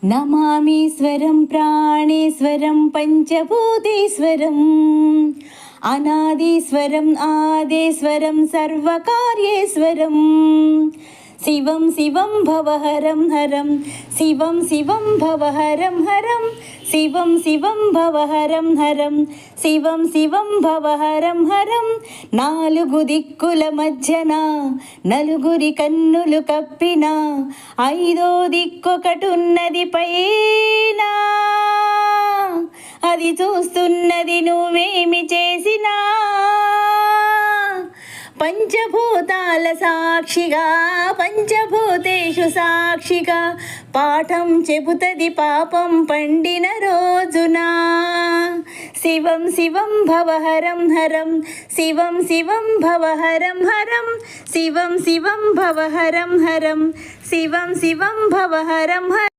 నమామీశ్వరం ప్రాణేశ్వరం పంచభూతేశ్వరం అనాదీశ్వరం ఆదేశ్వరం సర్వకార్యేశ్వరం శివం శివం భవహరం హరం శివం శివం భవహరం హరం శివం శివం భవహరం హరం శివం శివం భవహరం హరం నాలుగు దిక్కుల మధ్యన నలుగురి కన్నులు కప్పిన ఐదో దిక్కొకటున్నది పైన అది చూస్తున్నది నువ్వేమి చేసినా పంచభూతాల సాక్షిగా పంచభూతేషు సాక్షిగా పాఠం చెబుతది పాపం పండిన రోజున శివం శివం భవహరం హరం శివం శివం భవహరం హరం శివం శివం భవహరం హరం శివం శివం భవహరం హరం